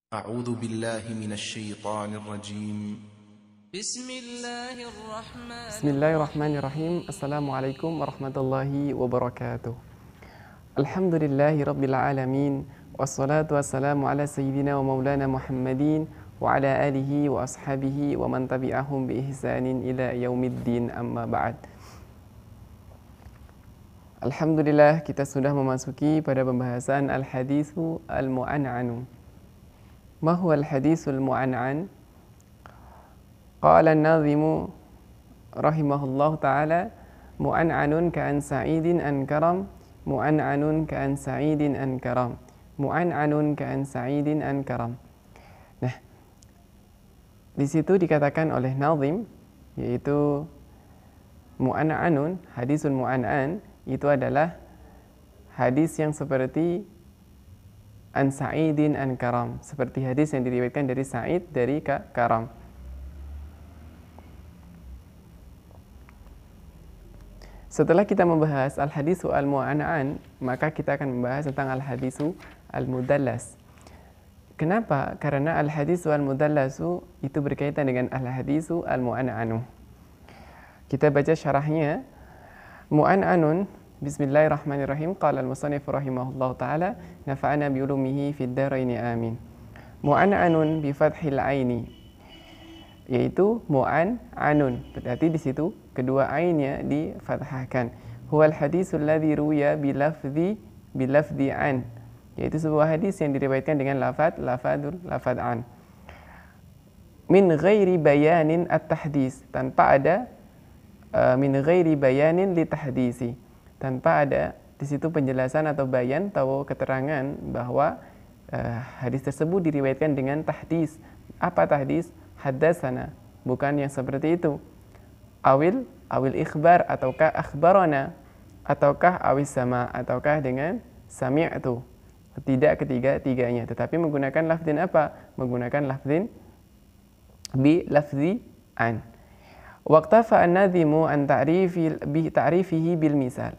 أعوذ بالله من الشيطان الرجيم. Bismillahirrahmanirrahim. Assalamualaikum warahmatullahi wabarakatuh. Alhamdulillahi rabbil alamin. Wassalatu wassalamu ala sayyidina wa maulana Muhammadin wa ala alihi wa ashabihi wa man tabi'ahum bi ihsanin ila yaumiddin, amma ba'd. Alhamdulillah, kita sudah memasuki pada pembahasan al-hadithu al-mu'an'anu. Ma huwa al-hadithul mu'an'an? Qala an-nadhimu rahimahullahu ta'ala, mu'an'anun ka'an sa'idin an karam, mu'an'anun ka'an sa'idin an karam, mu'an'anun ka'an sa'idin an karam. Nah, di situ dikatakan oleh nadhim, yaitu mu'an'anun, hadisul mu'an'an, itu adalah hadis yang seperti an sa'idin an karam, seperti hadis yang diriwayatkan dari Sa'id dari Karam. Setelah kita membahas al-hadisu al-mu'an'an, maka kita akan membahas tentang al-hadisu al-mudallas. Kenapa? Karena al-hadisu al-mudallasu itu berkaitan dengan al-hadisu al-mu'an'anu. Kita baca syarahnya. Mu'an'anun, bismillahirrahmanirrahim, qala al-musannif rahimahullahu ta'ala, nafa'ana biulumihi fid daraini amin. Mu'an'anun bi fathil aini, yaitu mu'an'anun, berarti di situ kedua ainnya difathahkan. Huwal hadisul ladzi ruwiya bilafzi an, yaitu sebuah hadis yang diriwayatkan dengan lafaz an. Min ghairi bayanin at-tahdis, tanpa ada min ghairi bayanin li tahdisi, tanpa ada di situ penjelasan atau bayan atau keterangan bahwa hadis tersebut diriwayatkan dengan tahdis. Apa tahdis? Haddatsana, bukan yang seperti itu. Awil ikhbar, ataukah akhbarana, ataukah awis sama, ataukah dengan sami'tu. Tidak ketiga-tiganya, tetapi menggunakan lafzin apa? Menggunakan lafzin bi lafzi an. Waqtafa an-nadhimu an ta'rifihi bil misal.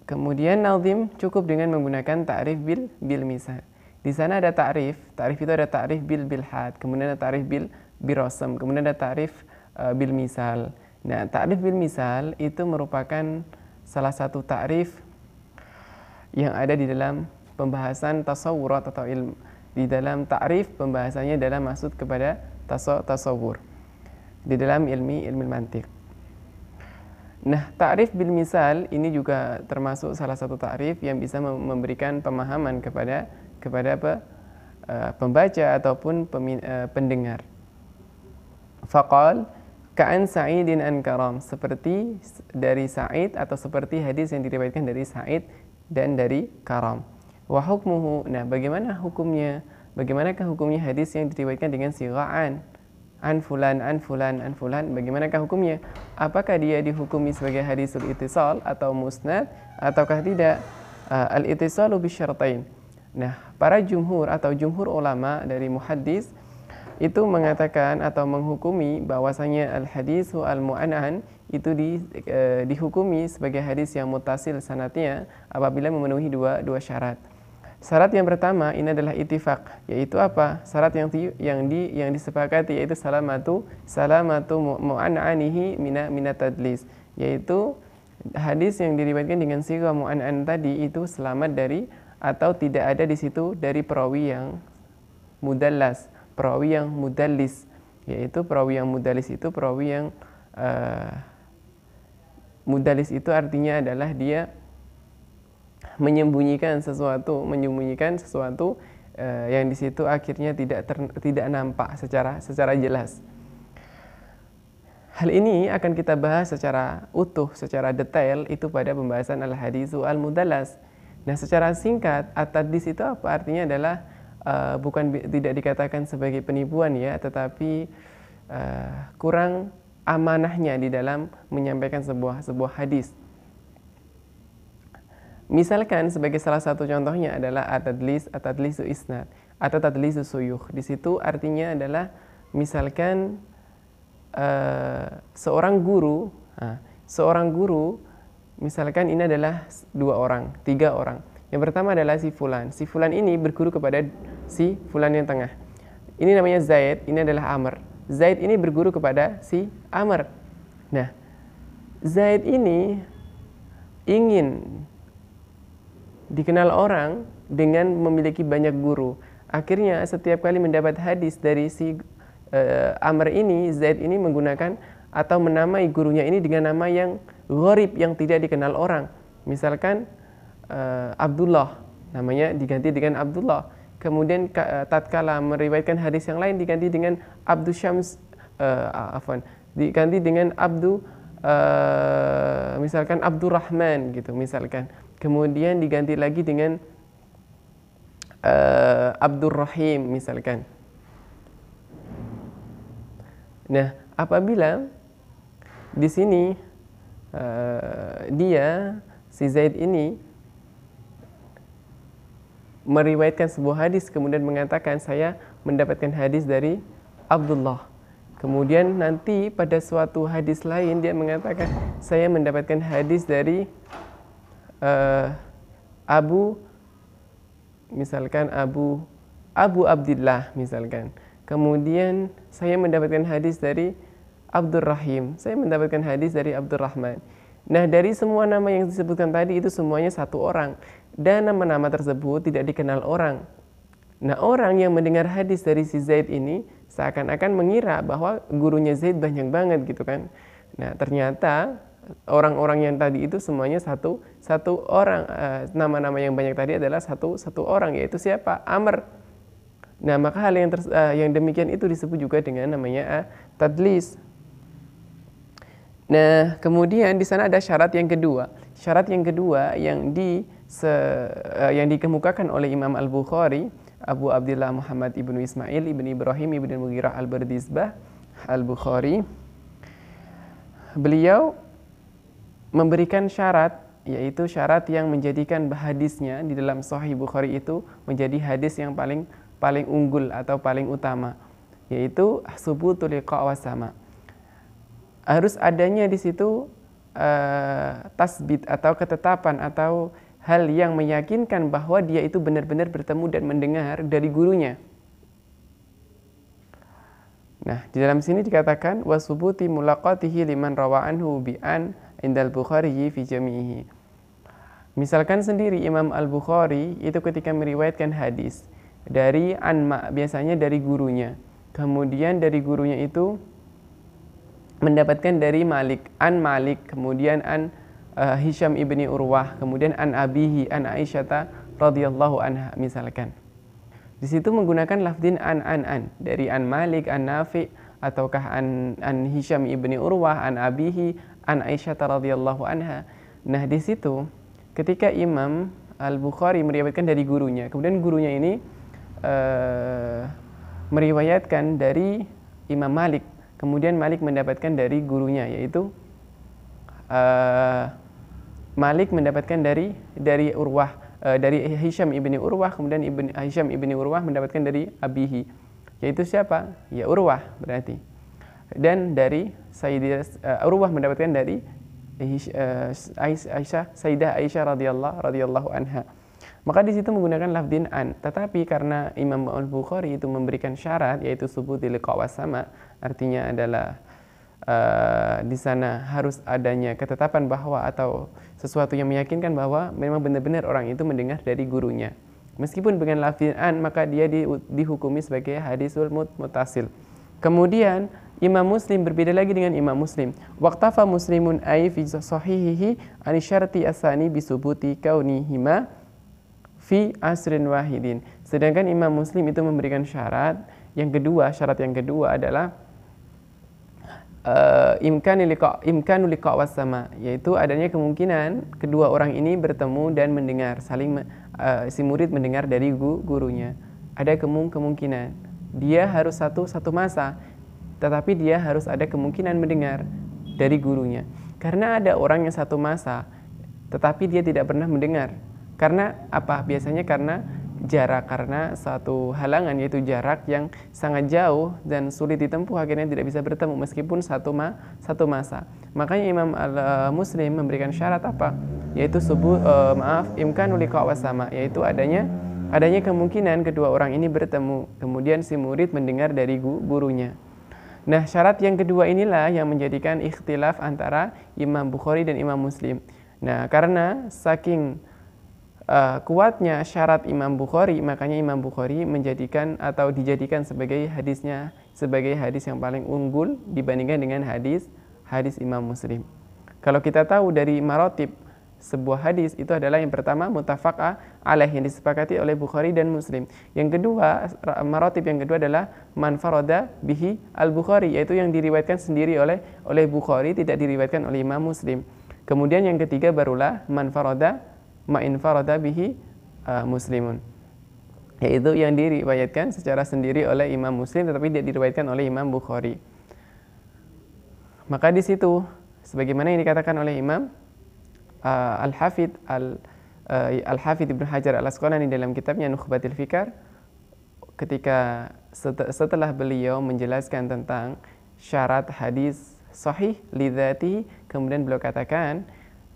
Kemudian nadhim cukup dengan menggunakan ta'rif bil misal. Di sana ada ta'rif itu ada ta'rif bil had, kemudian ada ta'rif bil rasam, kemudian ada ta'rif bil misal. Nah, ta'rif bil misal itu merupakan salah satu ta'rif yang ada di dalam pembahasan tasawurat atau ilmu. Di dalam ta'rif pembahasannya dalam maksud kepada tasawur di dalam ilmi mantiq. Nah, ta'rif bil misal ini juga termasuk salah satu ta'rif yang bisa memberikan pemahaman kepada pembaca ataupun pendengar. Faqal ka'an sa'idin an karam, seperti dari Sa'id atau seperti hadis yang diriwayatkan dari Sa'id dan dari Karam. Wa hukmuhu, nah bagaimana hukumnya? Bagaimanakah hukumnya hadis yang diriwayatkan dengan sigha'an? An fulan, bagaimanakah hukumnya? Apakah dia dihukumi sebagai hadisul ittisal atau musnad ataukah tidak? Al-ittisalu bisyartain. Nah, para jumhur atau jumhur ulama dari muhaddis itu mengatakan atau menghukumi bahwasanya al-hadisu al-mu'an'an itu dihukumi sebagai hadis yang muttasil sanadnya apabila memenuhi dua syarat. Syarat yang pertama ini adalah ittifaq, yaitu apa? Syarat yang disepakati yaitu salamatu mu'an'anihi mina tadlis, yaitu hadis yang diriwayatkan dengan sighah mu'an'an tadi itu selamat dari atau tidak ada di situ dari perawi yang mudallas, perawi yang mudallis, yaitu perawi yang mudallis itu perawi yang mudallis itu artinya adalah dia menyembunyikan sesuatu yang di situ akhirnya tidak nampak secara jelas. Hal ini akan kita bahas secara utuh, secara detail itu pada pembahasan al-hadisu al-mudallas. Nah, secara singkat, at-tadlis itu apa? Artinya adalah tidak dikatakan sebagai penipuan ya, tetapi kurang amanahnya di dalam menyampaikan sebuah hadis. Misalkan sebagai salah satu contohnya adalah at-tadlisu isnad atau tadlisu suyukh. Di situ artinya adalah misalkan seorang guru misalkan ini adalah 2 orang, 3 orang. Yang pertama adalah si fulan ini berguru kepada si fulan yang tengah. Ini namanya Zaid, ini adalah Amr. Zaid ini berguru kepada si Amr. Nah, Zaid ini ingin dikenal orang dengan memiliki banyak guru. Akhirnya setiap kali mendapat hadis dari si Amr ini, Zaid ini menggunakan atau menamai gurunya ini dengan nama yang gharib, yang tidak dikenal orang. Misalkan Abdullah, namanya diganti dengan Abdullah. Kemudian tatkala meriwayatkan hadis yang lain diganti dengan Abdul Syams, diganti dengan misalkan Abdurrahman gitu misalkan. Kemudian diganti lagi dengan Abdurrahim misalkan. Nah, apabila di sini si Zaid ini meriwayatkan sebuah hadis kemudian mengatakan saya mendapatkan hadis dari Abdullah. Kemudian nanti pada suatu hadis lain dia mengatakan saya mendapatkan hadis dari misalkan Abu Abdillah misalkan. Kemudian saya mendapatkan hadis dari Abdurrahim, saya mendapatkan hadis dari Abdurrahman. Nah, dari semua nama yang disebutkan tadi itu semuanya satu orang, dan nama-nama tersebut tidak dikenal orang. Nah, orang yang mendengar hadis dari si Zaid ini seakan-akan mengira bahwa gurunya Zaid banyak banget gitu kan. Nah, ternyata orang-orang yang tadi itu semuanya satu orang. Nama-nama yang banyak tadi adalah satu orang, yaitu siapa? Amr. Nah, maka hal yang demikian itu disebut juga dengan namanya tadlis. Nah, kemudian di sana ada syarat yang kedua. Syarat yang kedua yang dikemukakan oleh Imam Al-Bukhari, Abu Abdillah Muhammad ibnu Ismail ibnu Ibrahim ibnu Mughirah Al-Bardizbah Al-Bukhari. Beliau memberikan syarat, yaitu syarat yang menjadikan hadisnya di dalam Sahih Bukhari itu menjadi hadis yang paling unggul atau paling utama, yaitu subutul liqa' was-sama'. Harus adanya di situ tasbit atau ketetapan atau hal yang meyakinkan bahwa dia itu benar-benar bertemu dan mendengar dari gurunya. Nah, di dalam sini dikatakan wasubuti mulaqatihi liman rawa anhu bi'an indal Bukhari fi jami'ihi. Misalkan sendiri Imam Al-Bukhari itu ketika meriwayatkan hadis dari biasanya dari gurunya. Kemudian dari gurunya itu mendapatkan dari Malik, kemudian Hisham ibni Urwah, kemudian abihi, Aisyata radhiyallahu anha misalkan. Di situ menggunakan lafdin an dari Malik, Nafi, ataukah an Hisham ibni Urwah, abihi, Aisyata radhiyallahu anha. Nah, di situ ketika Imam Al-Bukhari meriwayatkan dari gurunya, kemudian gurunya ini meriwayatkan dari Imam Malik, kemudian Malik mendapatkan dari gurunya, yaitu Malik mendapatkan dari Urwah, dari Hisham ibni Urwah, kemudian Hisham ibni Urwah mendapatkan dari abihi, yaitu siapa? Ya Urwah berarti. Dan dari Urwah mendapatkan dari Sayyidah Aisyah radhiyallahu anha. Maka di situ menggunakan lafdin an. Tetapi karena Imam Al-Bukhari itu memberikan syarat, yaitu subutil liqa' was-sama', artinya adalah di sana harus adanya ketetapan bahwa atau sesuatu yang meyakinkan bahwa memang benar-benar orang itu mendengar dari gurunya. Meskipun dengan lafdin an, maka dia dihukumi sebagai hadisul muttasil. Kemudian Imam Muslim berbeda lagi dengan Imam Muslim. Waqtafa Muslimun ay fi sahihihi an syarti asani bisubuti kaunihima fi asrin wahidin. Sedangkan Imam Muslim itu memberikan syarat yang kedua. Syarat yang kedua adalah imkanu liqa' was-sama', yaitu adanya kemungkinan kedua orang ini bertemu dan mendengar, si murid mendengar dari gurunya. Ada kemungkinan dia harus satu masa, tetapi dia harus ada kemungkinan mendengar dari gurunya. Karena ada orang yang satu masa tetapi dia tidak pernah mendengar. Karena apa? Biasanya karena jarak, karena suatu halangan, yaitu jarak yang sangat jauh dan sulit ditempuh, akhirnya tidak bisa bertemu meskipun satu masa. Makanya Imam Muslim memberikan syarat apa? Yaitu imkanul liqa' was-sama', yaitu adanya Adanya kemungkinan kedua orang ini bertemu, kemudian si murid mendengar dari gurunya. Nah, syarat yang kedua inilah yang menjadikan ikhtilaf antara Imam Bukhari dan Imam Muslim. Nah, karena saking kuatnya syarat Imam Bukhari, makanya Imam Bukhari menjadikan atau dijadikan sebagai hadisnya sebagai hadis yang paling unggul dibandingkan dengan hadis Imam Muslim. Kalau kita tahu dari marotib sebuah hadis itu adalah yang pertama muttafaq alaih yang disepakati oleh Bukhari dan Muslim. Yang kedua, marotib yang kedua adalah man farada bihi al-Bukhari, yaitu yang diriwayatkan sendiri oleh Bukhari, tidak diriwayatkan oleh Imam Muslim. Kemudian yang ketiga barulah man farada ma in farada bihi Muslimun, yaitu yang diriwayatkan secara sendiri oleh Imam Muslim tetapi tidak diriwayatkan oleh Imam Bukhari. Maka di situ sebagaimana yang dikatakan oleh Imam Al-Hafidh Ibnu Hajar Al-Asqalani dalam kitabnya Nukhbatul Fikar, ketika setelah beliau menjelaskan tentang syarat hadis sahih lidzatihi, kemudian beliau katakan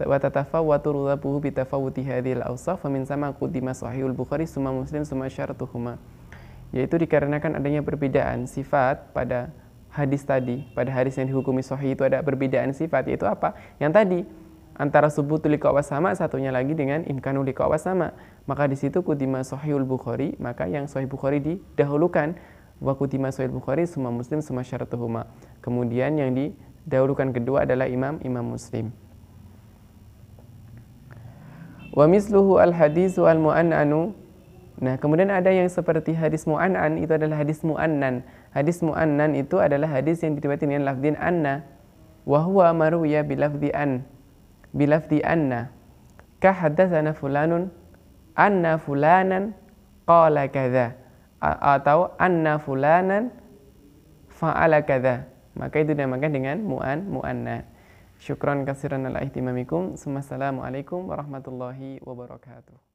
wa tatafawwatu rudhabuhu bi tafawuti hadhil awsaf fa min sama qudima sahihul Bukhari summa Muslim summa syaratuhuma, yaitu dikarenakan adanya perbedaan sifat pada hadis tadi. Pada hadis yang dihukumi sahih itu ada perbedaan sifat, yaitu apa? Yang tadi antara subutul liqa wasama, satunya lagi dengan imkanul liqa wasama. Maka di situ qudima sahihul Bukhari, maka yang sahih Bukhari didahulukan, wa qudima sahihul Bukhari summa Muslim summa syaratuhuma. Kemudian yang didahulukan kedua adalah Imam Muslim. Wa misluhu al-hadisu al-mu'annanu. Nah, kemudian ada yang seperti hadis mu'annan, itu adalah hadis mu'annan. Hadis mu'annan itu adalah hadis yang diriwayatkan dengan lafdhin anna, wa huwa maruya bilafdi anna ka haddatsana fulanun anna fulanan qala kadza, atau anna fulanan fa'ala kadza. Maka itu dinamakan dengan mu'annan. Syukran katsiran ala ihtimamikum. Assalamualaikum warahmatullahi wabarakatuh.